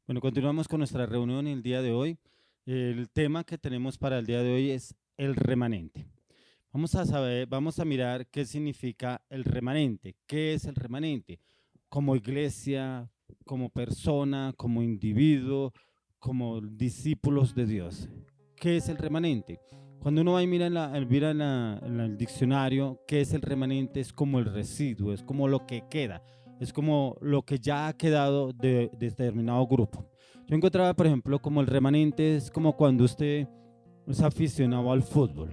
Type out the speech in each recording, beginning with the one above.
Bueno, continuamos con nuestra reunión el día de hoy. El tema que tenemos para el día de hoy es el remanente. Vamos a mirar qué significa el remanente. ¿Qué es el remanente? Como iglesia, como persona, como individuo, como discípulos de Dios. ¿Qué es el remanente? Cuando uno va y mira en el diccionario, ¿qué es el remanente? Es como el residuo, es como lo que queda, es como lo que ya ha quedado de determinado grupo. Yo encontraba, por ejemplo, como el remanente es como cuando usted es aficionado al fútbol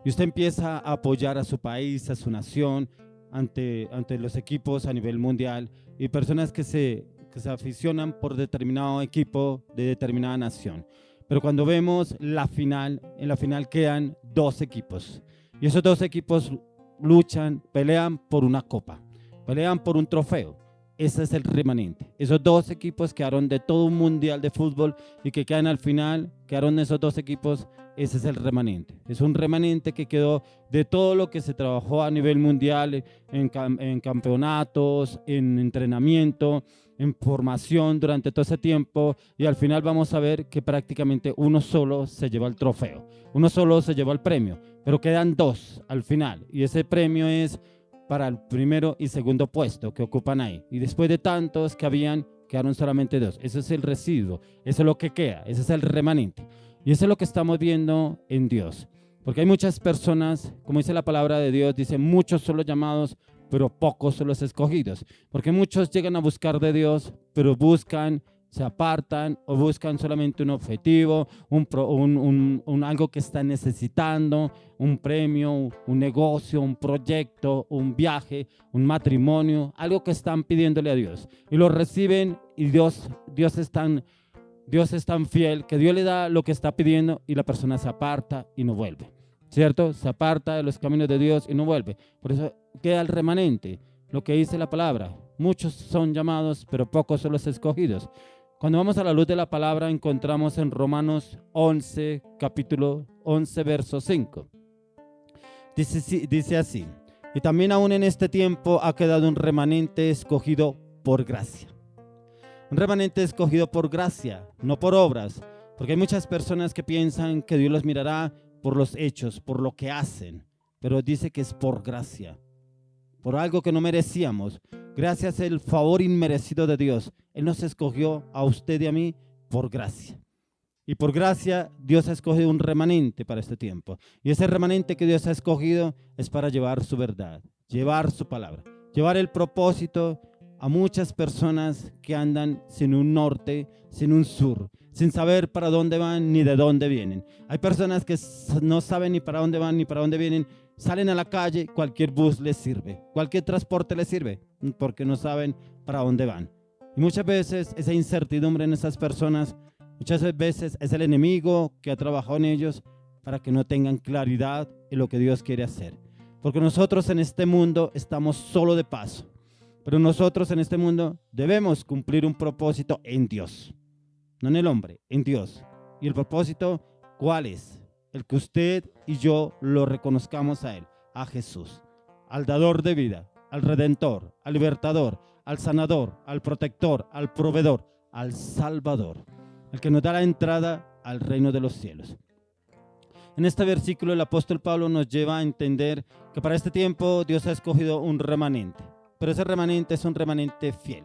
y usted empieza a apoyar a su país, a su nación, ante los equipos a nivel mundial y personas que se aficionan por determinado equipo de determinada nación. Pero cuando vemos la final, en la final quedan dos equipos y esos dos equipos luchan, pelean por una copa, pelean por un trofeo. Ese es el remanente. Esos dos equipos quedaron de todo un mundial de fútbol y que quedan al final, quedaron esos dos equipos. Ese es el remanente. Es un remanente que quedó de todo lo que se trabajó a nivel mundial en campeonatos, en entrenamiento, en formación durante todo ese tiempo. Y al final vamos a ver que prácticamente uno solo se lleva el trofeo. Uno solo se lleva el premio. Pero quedan dos al final. Y ese premio es para el primero y segundo puesto que ocupan ahí. Y después de tantos que habían, quedaron solamente dos. Ese es el residuo. Eso es lo que queda. Ese es el remanente. Y eso es lo que estamos viendo en Dios. Porque hay muchas personas, como dice la palabra de Dios, dice muchos son los llamados, pero pocos son los escogidos. Porque muchos llegan a buscar de Dios, pero buscan, se apartan o buscan solamente un objetivo, algo que están necesitando, un premio, un negocio, un proyecto, un viaje, un matrimonio, algo que están pidiéndole a Dios. Y lo reciben y Dios es tan fiel que Dios le da lo que está pidiendo y la persona se aparta y no vuelve. ¿Cierto? Se aparta de los caminos de Dios y no vuelve. Por eso queda el remanente, lo que dice la palabra. Muchos son llamados, pero pocos son los escogidos. Cuando vamos a la luz de la palabra, encontramos en Romanos 11, capítulo 11, verso 5. Dice así: y también aún en este tiempo ha quedado un remanente escogido por gracia. Un remanente escogido por gracia, no por obras, porque hay muchas personas que piensan que Dios los mirará por los hechos, por lo que hacen, pero dice que es por gracia, por algo que no merecíamos. Gracias al favor inmerecido de Dios, Él nos escogió a usted y a mí por gracia. Y por gracia Dios ha escogido un remanente para este tiempo. Y ese remanente que Dios ha escogido es para llevar su verdad, llevar su palabra, llevar el propósito a muchas personas que andan sin un norte, sin un sur, sin saber para dónde van ni de dónde vienen. Hay personas que no saben ni para dónde van ni para dónde vienen. Salen a la calle, cualquier bus les sirve, cualquier transporte les sirve, porque no saben para dónde van. Y muchas veces esa incertidumbre en esas personas, muchas veces es el enemigo que ha trabajado en ellos para que no tengan claridad en lo que Dios quiere hacer. Porque nosotros en este mundo estamos solo de paso, pero nosotros en este mundo debemos cumplir un propósito en Dios, no en el hombre, en Dios. ¿Y el propósito cuál es? El que usted y yo lo reconozcamos a Él, a Jesús, al dador de vida, al redentor, al libertador, al sanador, al protector, al proveedor, al salvador, el que nos da la entrada al reino de los cielos. En este versículo el apóstol Pablo nos lleva a entender que para este tiempo Dios ha escogido un remanente, pero ese remanente es un remanente fiel,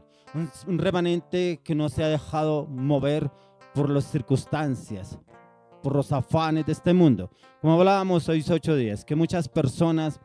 un remanente que no se ha dejado mover por las circunstancias, por los afanes de este mundo. Como hablábamos hoy 8 días, que muchas personas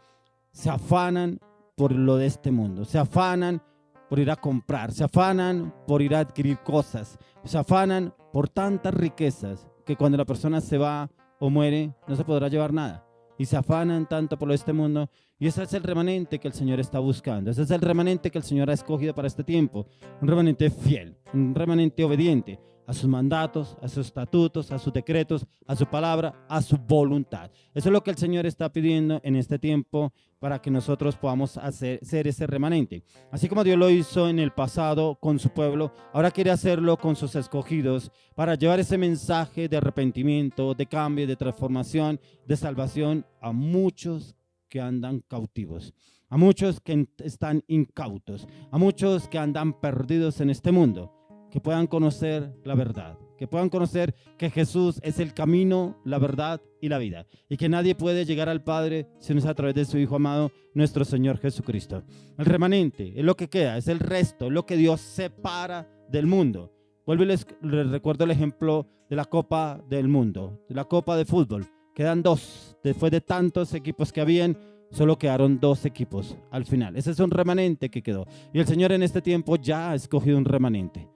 se afanan por lo de este mundo, se afanan por ir a comprar, se afanan por ir a adquirir cosas, se afanan por tantas riquezas que cuando la persona se va o muere no se podrá llevar nada. Y se afanan tanto por lo de este mundo. Y ese es el remanente que el Señor está buscando. Ese es el remanente que el Señor ha escogido para este tiempo. Un remanente fiel, un remanente obediente a sus mandatos, a sus estatutos, a sus decretos, a su palabra, a su voluntad. Eso es lo que el Señor está pidiendo en este tiempo para que nosotros podamos ser ese remanente. Así como Dios lo hizo en el pasado con su pueblo, ahora quiere hacerlo con sus escogidos para llevar ese mensaje de arrepentimiento, de cambio, de transformación, de salvación a muchos que andan cautivos, a muchos que están incautos, a muchos que andan perdidos en este mundo, que puedan conocer la verdad, que puedan conocer que Jesús es el camino, la verdad y la vida, y que nadie puede llegar al Padre si no es a través de su Hijo amado, nuestro Señor Jesucristo. El remanente es lo que queda, es el resto, lo que Dios separa del mundo. Vuelvo y les recuerdo el ejemplo de la Copa del Mundo, de la Copa de fútbol. Quedan dos, después de tantos equipos que habían, solo quedaron dos equipos al final. Ese es un remanente que quedó. Y el Señor en este tiempo ya ha escogido un remanente.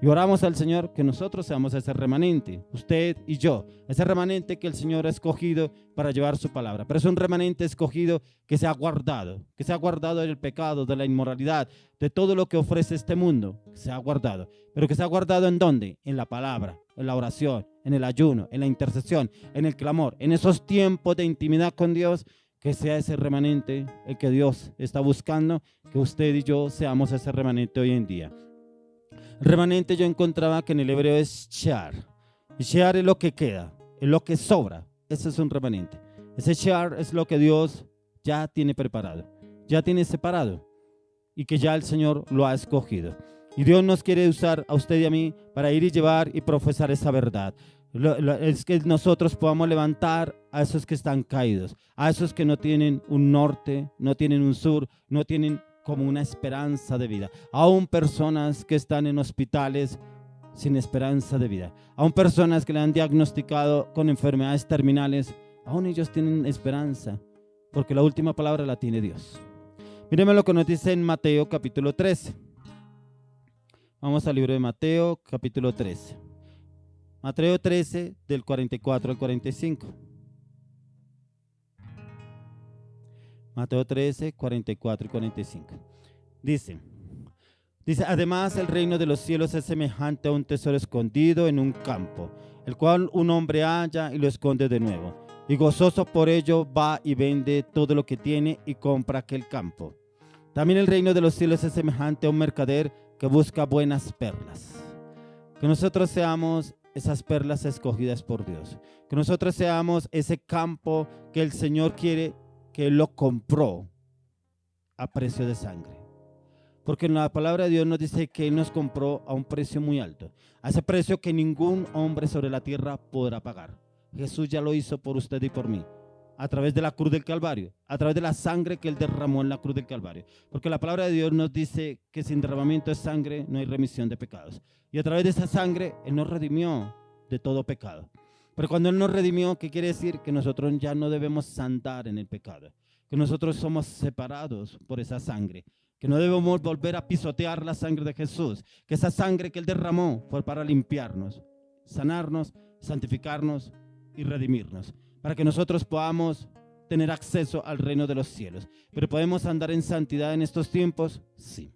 Y oramos al Señor que nosotros seamos ese remanente, usted y yo, ese remanente que el Señor ha escogido para llevar su palabra. Pero es un remanente escogido que se ha guardado del pecado, de la inmoralidad, de todo lo que ofrece este mundo, que se ha guardado. Pero que se ha guardado ¿en dónde? En la palabra, en la oración, en el ayuno, en la intercesión, en el clamor, en esos tiempos de intimidad con Dios. Que sea ese remanente el que Dios está buscando, que usted y yo seamos ese remanente hoy en día. Remanente yo encontraba que en el hebreo es shear. Y shear es lo que queda, es lo que sobra. Ese es un remanente. Ese shear es lo que Dios ya tiene preparado, ya tiene separado y que ya el Señor lo ha escogido. Y Dios nos quiere usar a usted y a mí para ir y llevar y profesar esa verdad. Es que nosotros podamos levantar a esos que están caídos, a esos que no tienen un norte, no tienen un sur, no tienen como una esperanza de vida. Aún personas que están en hospitales sin esperanza de vida. Aún personas que le han diagnosticado con enfermedades terminales. Aún ellos tienen esperanza, porque la última palabra la tiene Dios. Míreme lo que nos dice en Mateo capítulo 13. Vamos al libro de Mateo capítulo 13. Mateo 13 del 44 al 45. Mateo 13, 44 y 45. Dice, además el reino de los cielos es semejante a un tesoro escondido en un campo, el cual un hombre halla y lo esconde de nuevo. Y gozoso por ello va y vende todo lo que tiene y compra aquel campo. También el reino de los cielos es semejante a un mercader que busca buenas perlas. Que nosotros seamos esas perlas escogidas por Dios. Que nosotros seamos ese campo que el Señor quiere, que Él lo compró a precio de sangre. Porque en la palabra de Dios nos dice que Él nos compró a un precio muy alto. A ese precio que ningún hombre sobre la tierra podrá pagar. Jesús ya lo hizo por usted y por mí. A través de la cruz del Calvario. A través de la sangre que Él derramó en la cruz del Calvario. Porque la palabra de Dios nos dice que sin derramamiento de sangre no hay remisión de pecados. Y a través de esa sangre Él nos redimió de todo pecado. Pero cuando Él nos redimió, ¿qué quiere decir? Que nosotros ya no debemos andar en el pecado. Que nosotros somos separados por esa sangre. Que no debemos volver a pisotear la sangre de Jesús. Que esa sangre que Él derramó fue para limpiarnos, sanarnos, santificarnos y redimirnos. Para que nosotros podamos tener acceso al reino de los cielos. Pero ¿podemos andar en santidad en estos tiempos? Sí.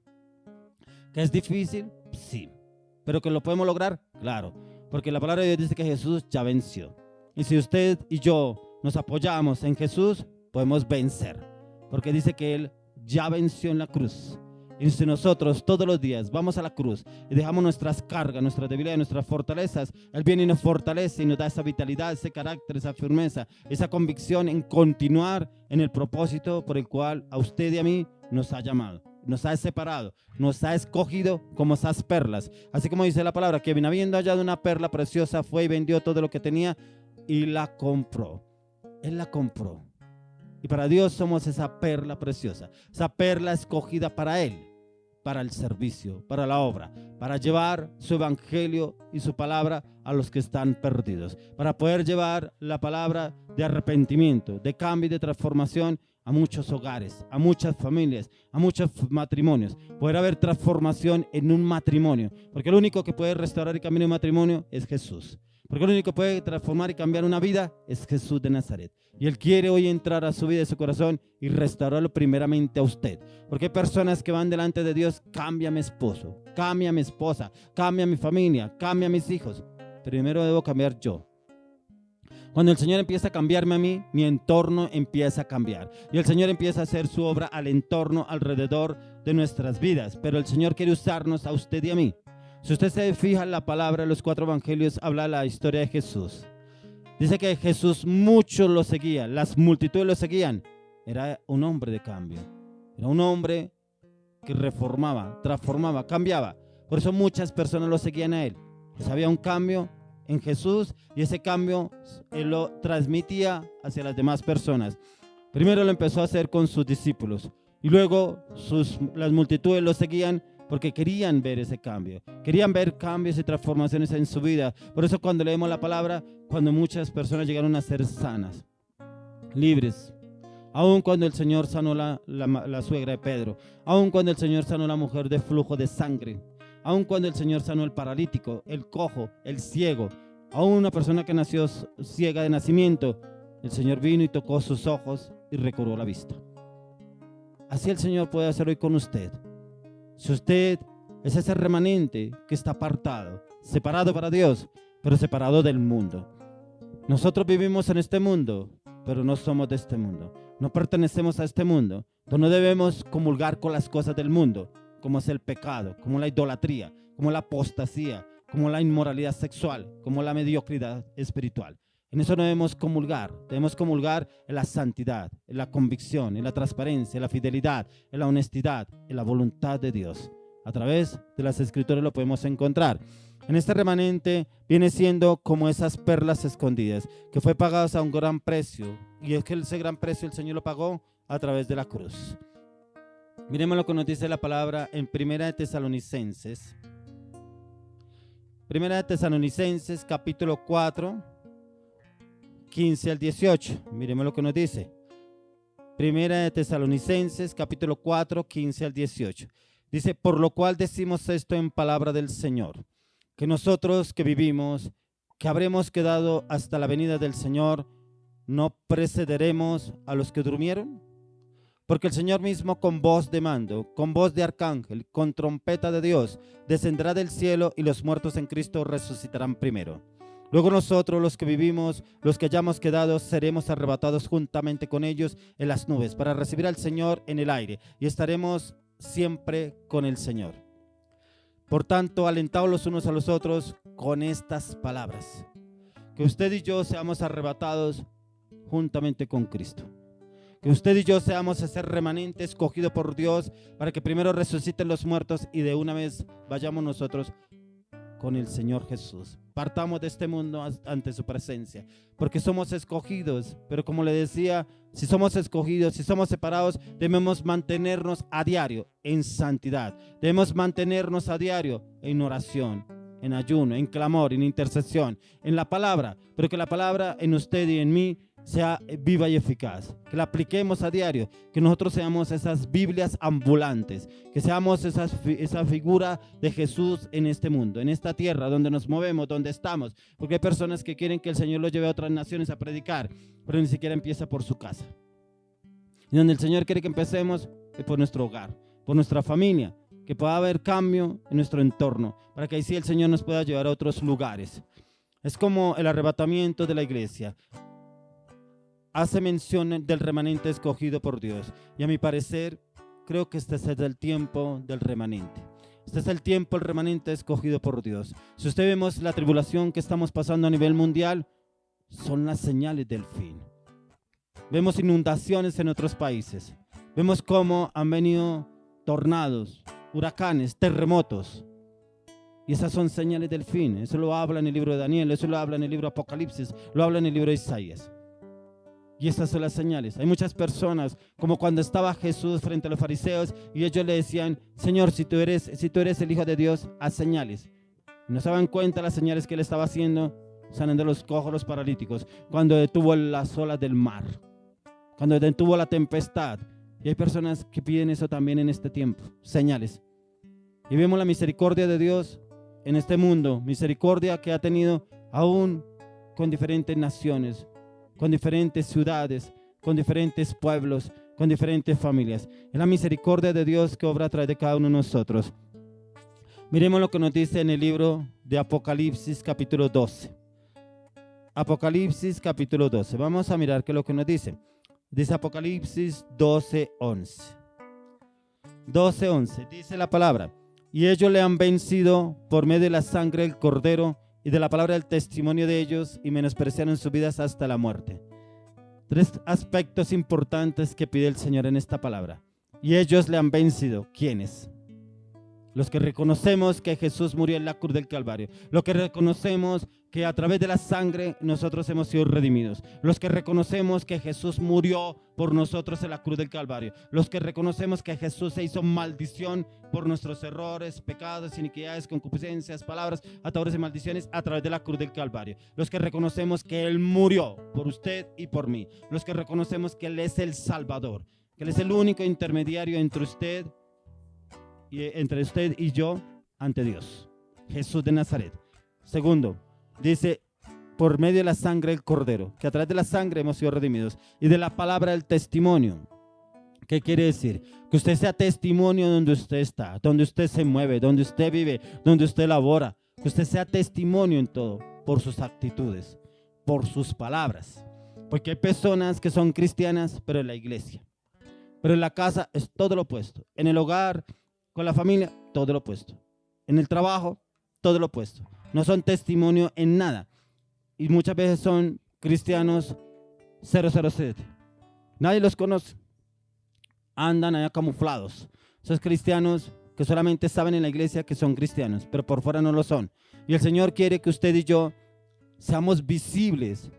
¿Que es difícil? Sí. ¿Pero que lo podemos lograr? Claro. Porque la palabra de Dios dice que Jesús ya venció. Y si usted y yo nos apoyamos en Jesús, podemos vencer. Porque dice que Él ya venció en la cruz. Y si nosotros todos los días vamos a la cruz y dejamos nuestras cargas, nuestras debilidades, nuestras fortalezas, Él viene y nos fortalece y nos da esa vitalidad, ese carácter, esa firmeza, esa convicción en continuar en el propósito por el cual a usted y a mí nos ha llamado. Nos ha separado, nos ha escogido como esas perlas. Así como dice la palabra, que habiendo hallado una perla preciosa, fue y vendió todo lo que tenía y la compró. Él la compró. Y para Dios somos esa perla preciosa, esa perla escogida para Él, para el servicio, para la obra, para llevar su evangelio y su palabra a los que están perdidos, para poder llevar la palabra de arrepentimiento, de cambio y de transformación a muchos hogares, a muchas familias, a muchos matrimonios. Poder haber transformación en un matrimonio, porque el único que puede restaurar y cambiar un matrimonio es Jesús. Porque el único que puede transformar y cambiar una vida es Jesús de Nazaret. Y Él quiere hoy entrar a su vida y a su corazón y restaurarlo primeramente a usted. Porque hay personas que van delante de Dios, cambia a mi esposo, cambia a mi esposa, cambia a mi familia, cambia a mis hijos. Primero debo cambiar yo. Cuando el Señor empieza a cambiarme a mí, mi entorno empieza a cambiar. Y el Señor empieza a hacer su obra al entorno, alrededor de nuestras vidas. Pero el Señor quiere usarnos a usted y a mí. Si usted se fija en la palabra, los 4 evangelios habla la historia de Jesús. Dice que Jesús muchos lo seguían, las multitudes lo seguían. Era un hombre de cambio. Era un hombre que reformaba, transformaba, cambiaba. Por eso muchas personas lo seguían a él. Pues había un cambio en Jesús y ese cambio él lo transmitía hacia las demás personas. Primero lo empezó a hacer con sus discípulos y luego las multitudes lo seguían porque querían ver ese cambio, querían ver cambios y transformaciones en su vida. Por eso cuando leemos la palabra, cuando muchas personas llegaron a ser sanas, libres, aun cuando el Señor sanó la suegra de Pedro, aun cuando el Señor sanó la mujer de flujo de sangre, aun cuando el Señor sanó el paralítico, el cojo, el ciego, aun una persona que nació ciega de nacimiento, el Señor vino y tocó sus ojos y recobró la vista. Así el Señor puede hacer hoy con usted. Si usted es ese remanente que está apartado, separado para Dios, pero separado del mundo. Nosotros vivimos en este mundo, pero no somos de este mundo. No pertenecemos a este mundo. No debemos comulgar con las cosas del mundo, como es el pecado, como la idolatría, como la apostasía, como la inmoralidad sexual, como la mediocridad espiritual. En eso no debemos comulgar en la santidad, en la convicción, en la transparencia, en la fidelidad, en la honestidad, en la voluntad de Dios. A través de las Escrituras lo podemos encontrar. En este remanente viene siendo como esas perlas escondidas, que fue pagadas a un gran precio, y es que ese gran precio el Señor lo pagó a través de la cruz. Miremos lo que nos dice la palabra en Primera de Tesalonicenses. Primera de Tesalonicenses, capítulo 4, 15 al 18. Miremos lo que nos dice. Primera de Tesalonicenses, capítulo 4, 15 al 18. Dice, por lo cual decimos esto en palabra del Señor, que nosotros que vivimos, que habremos quedado hasta la venida del Señor, no precederemos a los que durmieron. Porque el Señor mismo con voz de mando, con voz de arcángel, con trompeta de Dios, descenderá del cielo y los muertos en Cristo resucitarán primero. Luego nosotros, los que vivimos, los que hayamos quedado, seremos arrebatados juntamente con ellos en las nubes para recibir al Señor en el aire y estaremos siempre con el Señor. Por tanto, alentaos los unos a los otros con estas palabras. Que usted y yo seamos arrebatados juntamente con Cristo. Que usted y yo seamos ese remanente escogido por Dios para que primero resuciten los muertos y de una vez vayamos nosotros con el Señor Jesús. Partamos de este mundo ante su presencia, porque somos escogidos, pero como le decía, si somos escogidos, si somos separados, debemos mantenernos a diario en santidad, debemos mantenernos a diario en oración, en ayuno, en clamor, en intercesión, en la palabra, pero que la palabra en usted y en mí sea viva y eficaz, que la apliquemos a diario, que nosotros seamos esas Biblias ambulantes, que seamos esa figura de Jesús en este mundo, en esta tierra donde nos movemos, donde estamos, porque hay personas que quieren que el Señor los lleve a otras naciones a predicar, pero ni siquiera empieza por su casa. Y donde el Señor quiere que empecemos es por nuestro hogar, por nuestra familia, que pueda haber cambio en nuestro entorno, para que así el Señor nos pueda llevar a otros lugares. Es como el arrebatamiento de la iglesia. Hace mención del remanente escogido por Dios. Y a mi parecer, creo que este es el tiempo del remanente. Este es el tiempo, el remanente escogido por Dios. Si usted vemos la tribulación que estamos pasando a nivel mundial, son las señales del fin. Vemos inundaciones en otros países. Vemos cómo han venido tornados, huracanes, terremotos. Y esas son señales del fin. Eso lo habla en el libro de Daniel, eso lo habla en el libro de Apocalipsis, lo habla en el libro de Isaías. Y estas son las señales. Hay muchas personas, como cuando estaba Jesús frente a los fariseos y ellos le decían, Señor, si tú eres el Hijo de Dios, haz señales. Y no se daban cuenta las señales que él estaba haciendo, sanando los cojos, los paralíticos, cuando detuvo las olas del mar, cuando detuvo la tempestad. Y hay personas que piden eso también en este tiempo, señales. Y vemos la misericordia de Dios en este mundo, misericordia que ha tenido aún con diferentes naciones, con diferentes ciudades, con diferentes pueblos, con diferentes familias. Es la misericordia de Dios que obra a través de cada uno de nosotros. Miremos lo que nos dice en el libro de Apocalipsis capítulo 12. Apocalipsis capítulo 12. Vamos a mirar qué es lo que nos dice. Dice Apocalipsis 12:11. 12:11. Dice la palabra. Y ellos le han vencido por medio de la sangre del Cordero y de la palabra del testimonio de ellos, y menospreciaron sus vidas hasta la muerte. Tres aspectos importantes que pide el Señor en esta palabra. Y ellos le han vencido. ¿Quiénes? Los que reconocemos que Jesús murió en la cruz del Calvario. Los que reconocemos que a través de la sangre nosotros hemos sido redimidos. Los que reconocemos que Jesús murió por nosotros en la cruz del Calvario. Los que reconocemos que Jesús se hizo maldición por nuestros errores, pecados, iniquidades, concupiscencias, palabras, atadores y maldiciones a través de la cruz del Calvario. Los que reconocemos que Él murió por usted y por mí. Los que reconocemos que Él es el Salvador. Que Él es el único intermediario entre usted y yo ante Dios, Jesús de Nazaret. Segundo, dice, por medio de la sangre del Cordero, que a través de la sangre hemos sido redimidos, y de la palabra del testimonio. ¿Qué quiere decir? Que usted sea testimonio donde usted está, donde usted se mueve, donde usted vive, donde usted labora. Que usted sea testimonio en todo, por sus actitudes, por sus palabras. Porque hay personas que son cristianas, pero en la iglesia. Pero en la casa es todo lo opuesto. En el hogar, con la familia, todo lo opuesto. En el trabajo, todo lo opuesto. No son testimonio en nada. Y muchas veces son cristianos 007. Nadie los conoce. Andan allá camuflados. Esos cristianos que solamente saben en la iglesia que son cristianos, pero por fuera no lo son. Y el Señor quiere que usted y yo seamos visibles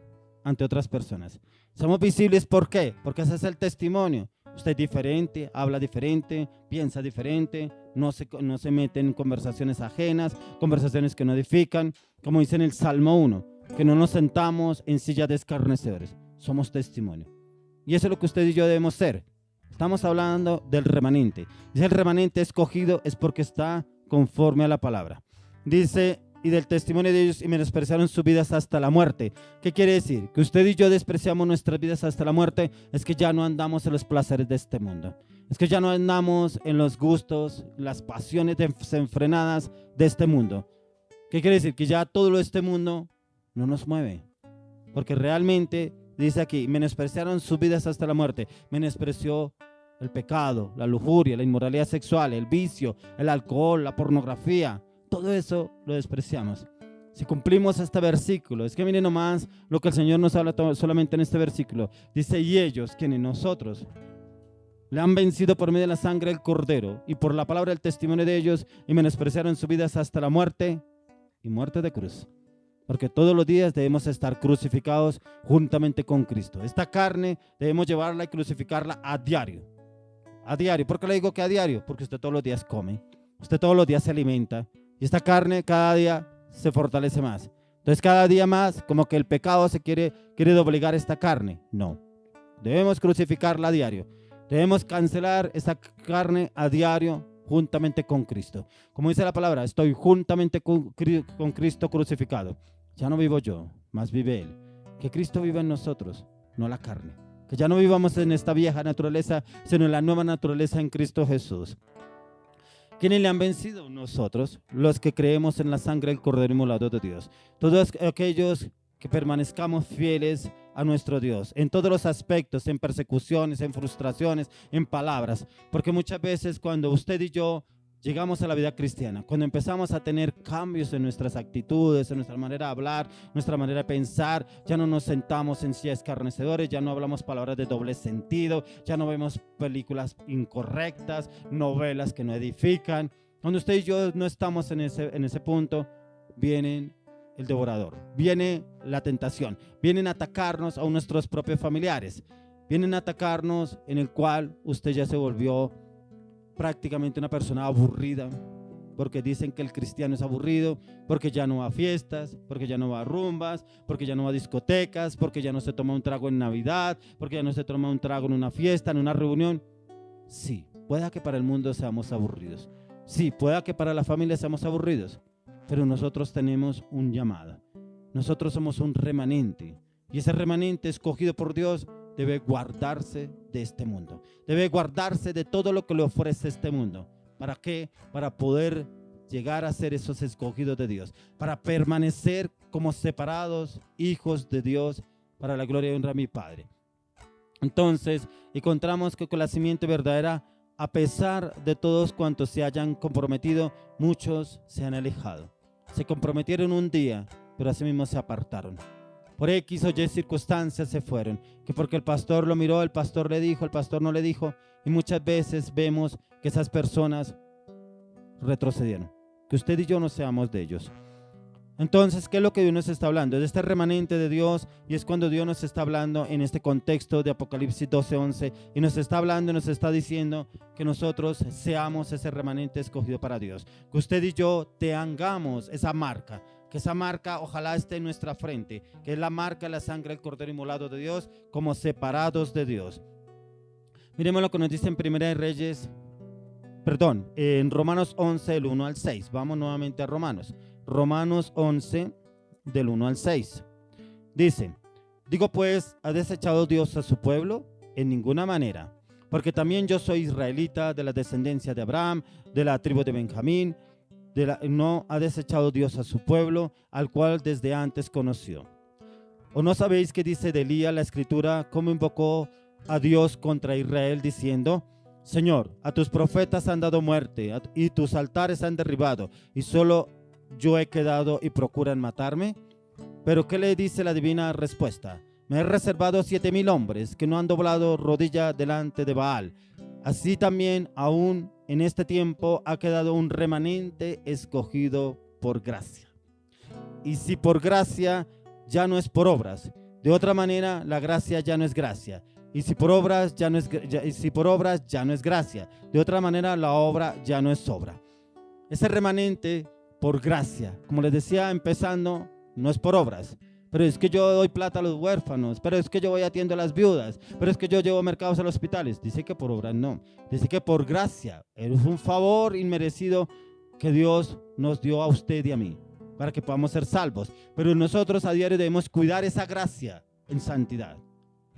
ante otras personas. Somos visibles, ¿por qué? Porque ese es el testimonio. Usted es diferente, habla diferente, piensa diferente, no se mete en conversaciones ajenas, conversaciones que no edifican. Como dice en el Salmo 1, que no nos sentamos en sillas de escarnecedores. Somos testimonio. Y eso es lo que usted y yo debemos ser. Estamos hablando del remanente. Dice el remanente escogido es porque está conforme a la palabra. Dice, y del testimonio de ellos y menospreciaron sus vidas hasta la muerte. ¿Qué quiere decir? Que usted y yo despreciamos nuestras vidas hasta la muerte. Es que ya no andamos en los placeres de este mundo. Es que ya no andamos en los gustos, las pasiones desenfrenadas de este mundo. ¿Qué quiere decir? Que ya todo lo de este mundo no nos mueve. Porque realmente, dice aquí, menospreciaron sus vidas hasta la muerte. Menospreció el pecado, la lujuria, la inmoralidad sexual, el vicio, el alcohol, la pornografía. Todo eso lo despreciamos. Si cumplimos este versículo, es que miren nomás lo que el Señor nos habla solamente en este versículo. Dice, y ellos, quienes nosotros, le han vencido por medio de la sangre del Cordero y por la palabra del testimonio de ellos y menospreciaron sus vidas hasta la muerte y muerte de cruz. Porque todos los días debemos estar crucificados juntamente con Cristo. Esta carne debemos llevarla y crucificarla a diario. A diario. ¿Por qué le digo que a diario? Porque usted todos los días come. Usted todos los días se alimenta. Y esta carne cada día se fortalece más. Entonces cada día más como que el pecado se quiere doblegar esta carne. No. Debemos crucificarla a diario. Debemos cancelar esta carne a diario juntamente con Cristo. Como dice la palabra, estoy juntamente con Cristo crucificado. Ya no vivo yo, más vive Él. Que Cristo viva en nosotros, no la carne. Que ya no vivamos en esta vieja naturaleza, sino en la nueva naturaleza en Cristo Jesús. ¿Quiénes le han vencido? Nosotros, los que creemos en la sangre del Cordero inmolado de Dios. Todos aquellos que permanezcamos fieles a nuestro Dios, en todos los aspectos, en persecuciones, en frustraciones, en palabras. Porque muchas veces cuando usted y yo llegamos a la vida cristiana, cuando empezamos a tener cambios en nuestras actitudes, en nuestra manera de hablar, nuestra manera de pensar, ya no nos sentamos en sillas escarnecedores, ya no hablamos palabras de doble sentido, ya no vemos películas incorrectas, novelas que no edifican. Cuando usted y yo no estamos en ese punto, viene el devorador, viene la tentación, vienen a atacarnos a nuestros propios familiares, vienen a atacarnos en el cual usted ya se volvió prácticamente una persona aburrida, porque dicen que el cristiano es aburrido, porque ya no va a fiestas, porque ya no va a rumbas, porque ya no va a discotecas, porque ya no se toma un trago en Navidad, porque ya no se toma un trago en una fiesta, en una reunión. Sí, pueda que para el mundo seamos aburridos, sí, pueda que para la familia seamos aburridos, pero nosotros tenemos un llamado. Nosotros somos un remanente, y ese remanente escogido por Dios debe guardarse de este mundo, debe guardarse de todo lo que le ofrece este mundo. ¿Para qué? Para poder llegar a ser esos escogidos de Dios, para permanecer como separados hijos de Dios, para la gloria y honra de mi Padre. Entonces encontramos que con la simiente verdadera, a pesar de todos cuantos se hayan comprometido, muchos se han alejado. Se comprometieron un día, pero asimismo se apartaron. Por X o Y circunstancias se fueron, que porque el pastor lo miró, el pastor le dijo, el pastor no le dijo, y muchas veces vemos que esas personas retrocedieron. Que usted y yo no seamos de ellos. Entonces, ¿qué es lo que Dios nos está hablando? De este remanente de Dios, y es cuando Dios nos está hablando en este contexto de Apocalipsis 12:11, y nos está hablando, nos está diciendo que nosotros seamos ese remanente escogido para Dios. Que usted y yo tengamos esa marca, que esa marca ojalá esté en nuestra frente, que es la marca de la sangre del Cordero inmolado de Dios, como separados de Dios. Miremos lo que nos dice en en Romanos 11, del 1 al 6. Vamos nuevamente a Romanos 11, del 1 al 6. Dice: digo pues, ¿ha desechado Dios a su pueblo? En ninguna manera, porque también yo soy israelita, de la descendencia de Abraham, de la tribu de Benjamín. No ha desechado Dios a su pueblo, al cual desde antes conoció. ¿O no sabéis qué dice de Elías la escritura, cómo invocó a Dios contra Israel, diciendo: Señor, a tus profetas han dado muerte, y tus altares han derribado, y solo yo he quedado y procuran matarme? Pero ¿qué le dice la divina respuesta? Me he reservado 7,000 hombres que no han doblado rodilla delante de Baal. Así también aún en este tiempo ha quedado un remanente escogido por gracia. Y si por gracia, ya no es por obras. De otra manera, la gracia ya no es gracia. Y si por obras ya no es gracia. De otra manera, la obra ya no es obra. Ese remanente por gracia, como les decía empezando, no es por obras. Pero es que yo doy plata a los huérfanos, pero es que yo voy atiendo a las viudas, pero es que yo llevo mercados a los hospitales. Dice que por obras no, dice que por gracia. Es un favor inmerecido que Dios nos dio a usted y a mí, para que podamos ser salvos. Pero nosotros a diario debemos cuidar esa gracia en santidad,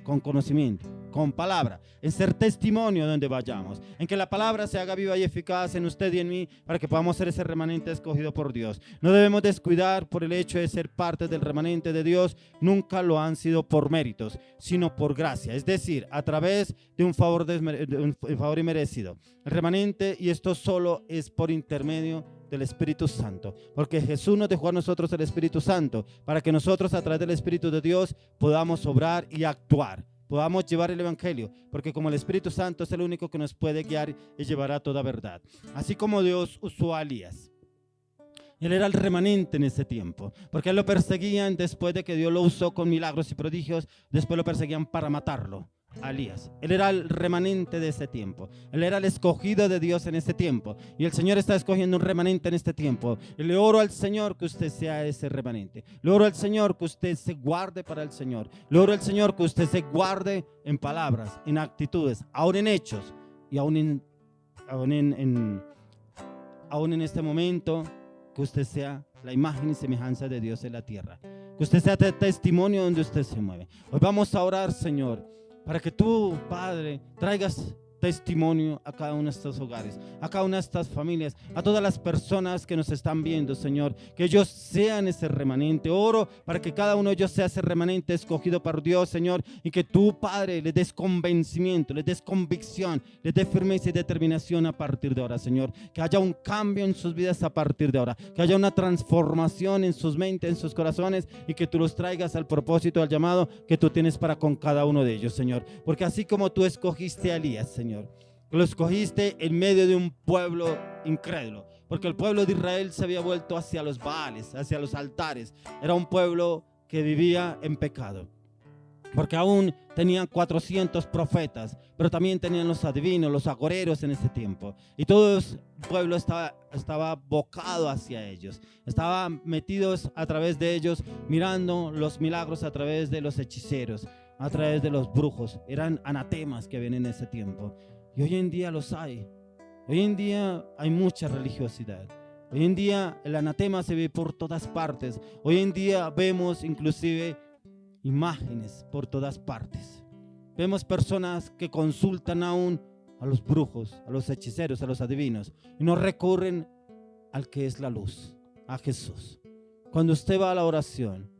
con conocimiento, con palabra, en ser testimonio donde vayamos, en que la palabra se haga viva y eficaz en usted y en mí, para que podamos ser ese remanente escogido por Dios. No debemos descuidar por el hecho de ser parte del remanente de Dios. Nunca lo han sido por méritos, sino por gracia, es decir, a través de un favor inmerecido. El remanente, y esto solo es por intermedio del Espíritu Santo, porque Jesús nos dejó a nosotros el Espíritu Santo para que nosotros a través del Espíritu de Dios podamos obrar y actuar, podamos llevar el Evangelio, porque como el Espíritu Santo es el único que nos puede guiar y llevar a toda verdad. Así como Dios usó a Elías, él era el remanente en ese tiempo, porque él lo perseguían después de que Dios lo usó con milagros y prodigios. Después lo perseguían para matarlo a Elías. Él era el remanente de ese tiempo. Él era el escogido de Dios en ese tiempo. Y el Señor está escogiendo un remanente en este tiempo. Y le oro al Señor que usted sea ese remanente. Le oro al Señor que usted se guarde para el Señor. Le oro al Señor que usted se guarde en palabras, en actitudes, aún en hechos, y aún en este momento, que usted sea la imagen y semejanza de Dios en la tierra. Que usted sea testimonio donde usted se mueve. Hoy vamos a orar, Señor, para que tú, Padre, traigas testimonio a cada uno de estos hogares, a cada una de estas familias, a todas las personas que nos están viendo, Señor, que ellos sean ese remanente. Oro para que cada uno de ellos sea ese remanente escogido por Dios, Señor, y que tú, Padre, les des convencimiento, les des convicción, les des firmeza y determinación a partir de ahora, Señor. Que haya un cambio en sus vidas a partir de ahora, que haya una transformación en sus mentes, en sus corazones, y que tú los traigas al propósito, al llamado que tú tienes para con cada uno de ellos, Señor. Porque así como tú escogiste a Elías, Señor, lo escogiste en medio de un pueblo incrédulo, porque el pueblo de Israel se había vuelto hacia los Baales, hacia los altares. Era un pueblo que vivía en pecado, porque aún tenían 400 profetas, pero también tenían los adivinos, los agoreros en ese tiempo, y todo el pueblo estaba abocado hacia ellos, estaban metidos a través de ellos, mirando los milagros a través de los hechiceros, a través de los brujos. Eran anatemas que habían en ese tiempo, y hoy en día los hay. Hoy en día hay mucha religiosidad. Hoy en día el anatema se ve por todas partes. Hoy en día vemos inclusive imágenes por todas partes. Vemos personas que consultan aún a los brujos, a los hechiceros, a los adivinos, y no recurren al que es la luz, a Jesús. Cuando usted va a la oración,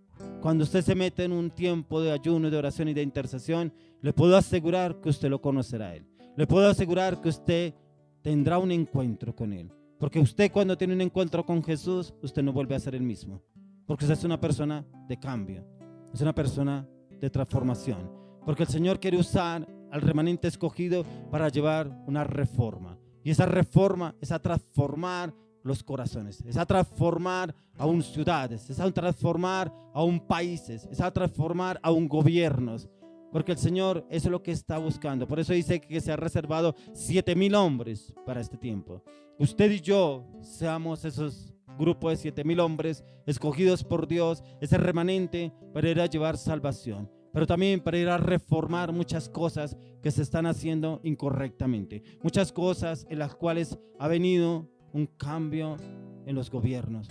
cuando usted se mete en un tiempo de ayuno, de oración y de intercesión, le puedo asegurar que usted lo conocerá a Él. Le puedo asegurar que usted tendrá un encuentro con Él. Porque usted, cuando tiene un encuentro con Jesús, usted no vuelve a ser el mismo. Porque usted es una persona de cambio, es una persona de transformación. Porque el Señor quiere usar al remanente escogido para llevar una reforma, Y esa reforma es a transformar los corazones, es a transformar aún ciudades, es a transformar aún países, es a transformar aún gobiernos, porque el Señor eso es lo que está buscando. Por eso dice que se ha reservado 7,000 hombres para este tiempo. Usted y yo seamos esos grupos de 7,000 hombres escogidos por Dios, ese remanente para ir a llevar salvación, pero también para ir a reformar muchas cosas que se están haciendo incorrectamente, muchas cosas en las cuales ha venido un cambio en los gobiernos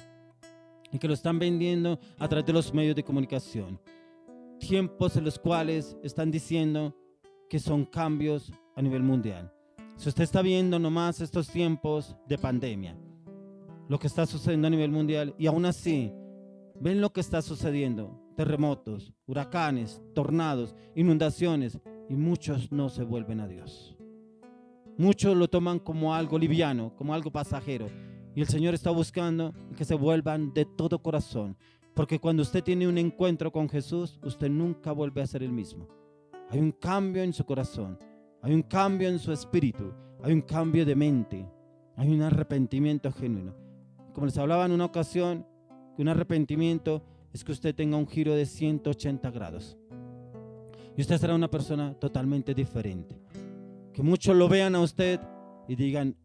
y que lo están vendiendo a través de los medios de comunicación. Tiempos en los cuales están diciendo que son cambios a nivel mundial. Si usted está viendo nomás estos tiempos de pandemia, lo que está sucediendo a nivel mundial, y aún así ven lo que está sucediendo: terremotos, huracanes, tornados, inundaciones, y muchos no se vuelven a Dios. Muchos lo toman como algo liviano, como algo pasajero, y el Señor está buscando que se vuelvan de todo corazón, porque cuando usted tiene un encuentro con Jesús, usted nunca vuelve a ser el mismo. Hay un cambio en su corazón, hay un cambio en su espíritu, hay un cambio de mente, hay un arrepentimiento genuino. Como les hablaba en una ocasión, que un arrepentimiento es que usted tenga un giro de 180 grados y usted será una persona totalmente diferente. Que muchos lo vean a usted y digan: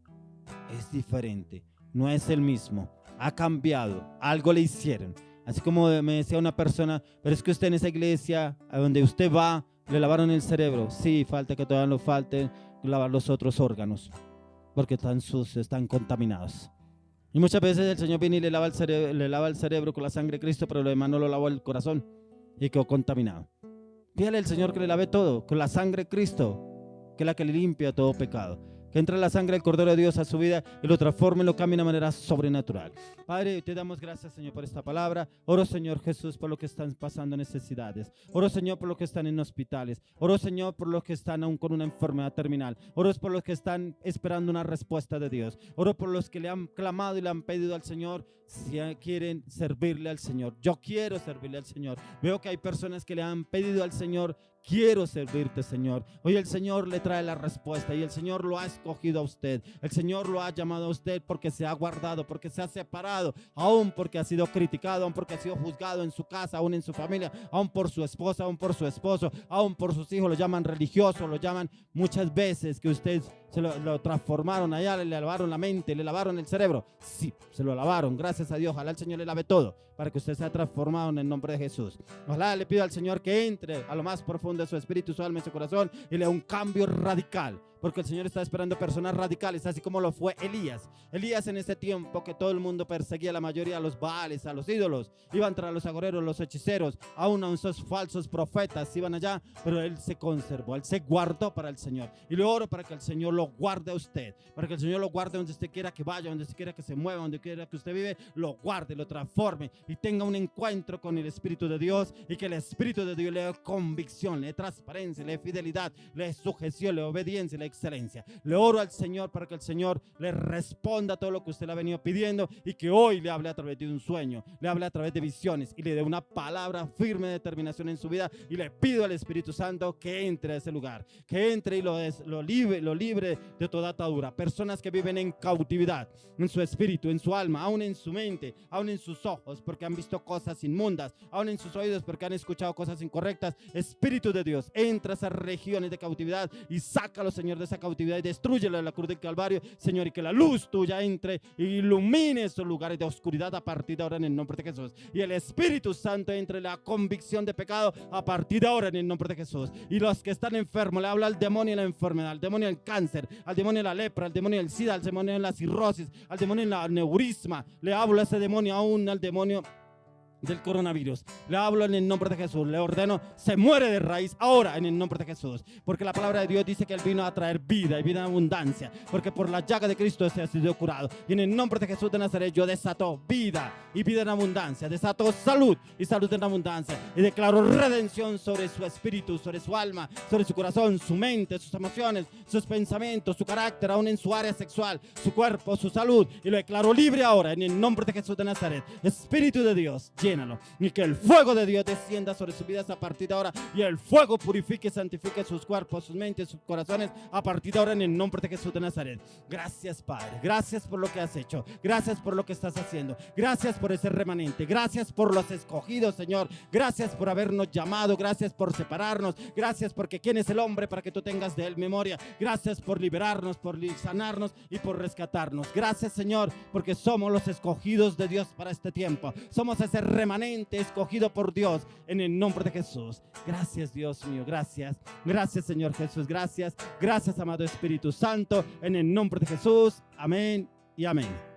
es diferente, no es el mismo, ha cambiado, algo le hicieron. Así como me decía una persona: pero es que usted en esa iglesia a donde usted va le lavaron el cerebro. Sí, falta que todavía no falte lavar los otros órganos, porque están sucios, están contaminados. Y muchas veces el Señor viene y le lava el cerebro con la sangre de Cristo, pero lo demás no lo lavó el corazón y quedó contaminado. Pídale al Señor que le lave todo con la sangre de Cristo, que es la que le limpia todo pecado. Que entre la sangre del Cordero de Dios a su vida y lo transforme y lo cambie de una manera sobrenatural. Padre, te damos gracias, Señor, por esta palabra. Oro, Señor Jesús, por lo que están pasando necesidades. Oro, Señor, por los que están en hospitales. Oro, Señor, por los que están aún con una enfermedad terminal. Oro por los que están esperando una respuesta de Dios. Oro por los que le han clamado y le han pedido al Señor si quieren servirle al Señor. Yo quiero servirle al Señor. Veo que hay personas que le han pedido al Señor: quiero servirte, Señor. Hoy el Señor le trae la respuesta y el Señor lo ha escogido a usted. El Señor lo ha llamado a usted porque se ha guardado, porque se ha separado, aún porque ha sido criticado, aún porque ha sido juzgado en su casa, aún en su familia, aún por su esposa, aún por su esposo, aún por sus hijos. Lo llaman religioso, lo llaman muchas veces que usted se lo transformaron allá, le lavaron la mente, le lavaron el cerebro. Sí, se lo lavaron, gracias a Dios. Ojalá el Señor le lave todo para que usted sea transformado en el nombre de Jesús. Ojalá le pido al Señor que entre a lo más profundo de su espíritu, su alma y su corazón y le dé un cambio radical, porque el Señor está esperando personas radicales, así como lo fue Elías. Elías, en ese tiempo que todo el mundo perseguía, la mayoría a los baales, a los ídolos, iban tras los agoreros, los hechiceros, aún a esos falsos profetas iban allá, pero él se conservó, él se guardó para el Señor. Y le oro para que el Señor lo guarde a usted, para que el Señor lo guarde donde usted quiera que vaya, donde usted quiera que se mueva, donde quiera que usted vive, lo guarde, lo transforme y tenga un encuentro con el Espíritu de Dios, y que el Espíritu de Dios le dé convicción, le dé transparencia, le dé fidelidad, le dé sujeción, le dé obediencia, le dé excelencia. Le oro al Señor para que el Señor le responda todo lo que usted le ha venido pidiendo, y que hoy le hable a través de un sueño, le hable a través de visiones y le dé una palabra firme de determinación en su vida. Y le pido al Espíritu Santo que entre a ese lugar, que entre y lo libre de toda atadura. Personas que viven en cautividad, en su espíritu, en su alma, aún en su mente, aún en sus ojos porque han visto cosas inmundas, aún en sus oídos porque han escuchado cosas incorrectas. Espíritu de Dios, entra a esas regiones de cautividad y sácalo, Señor, de esa cautividad y destrúyelo en la cruz del Calvario, Señor, y que la luz tuya entre e ilumine esos lugares de oscuridad a partir de ahora en el nombre de Jesús. Y el Espíritu Santo entre la convicción de pecado a partir de ahora en el nombre de Jesús. Y los que están enfermos, le habla al demonio de la enfermedad, al demonio del cáncer, al demonio de la lepra, al demonio del SIDA, al demonio de la cirrosis, al demonio del aneurisma. Le hablo a ese demonio, aún al demonio del coronavirus. Le hablo en el nombre de Jesús. Le ordeno: se muere de raíz ahora en el nombre de Jesús, porque la palabra de Dios dice que Él vino a traer vida y vida en abundancia, porque por la llaga de Cristo se ha sido curado. Y en el nombre de Jesús de Nazaret yo desato vida y vida en abundancia, desato salud y salud en abundancia, y declaro redención sobre su espíritu, sobre su alma, sobre su corazón, su mente, sus emociones, sus pensamientos, su carácter, aún en su área sexual, su cuerpo, su salud, y lo declaro libre ahora en el nombre de Jesús de Nazaret. Espíritu de Dios, llénalo. Y que el fuego de Dios descienda sobre sus vidas a partir de ahora. Y el fuego purifique y santifique sus cuerpos, sus mentes, sus corazones a partir de ahora en el nombre de Jesús de Nazaret. Gracias, Padre. Gracias por lo que has hecho. Gracias por lo que estás haciendo. Gracias por ese remanente. Gracias por los escogidos, Señor. Gracias por habernos llamado. Gracias por separarnos. Gracias porque ¿quién es el hombre para que tú tengas de él memoria? Gracias por liberarnos, por sanarnos y por rescatarnos. Gracias, Señor, porque somos los escogidos de Dios para este tiempo. Somos ese remanente escogido por Dios en el nombre de Jesús. Gracias, Dios mío. Gracias. Gracias, Señor Jesús. Gracias. Gracias, amado Espíritu Santo, en el nombre de Jesús. Amén y amén.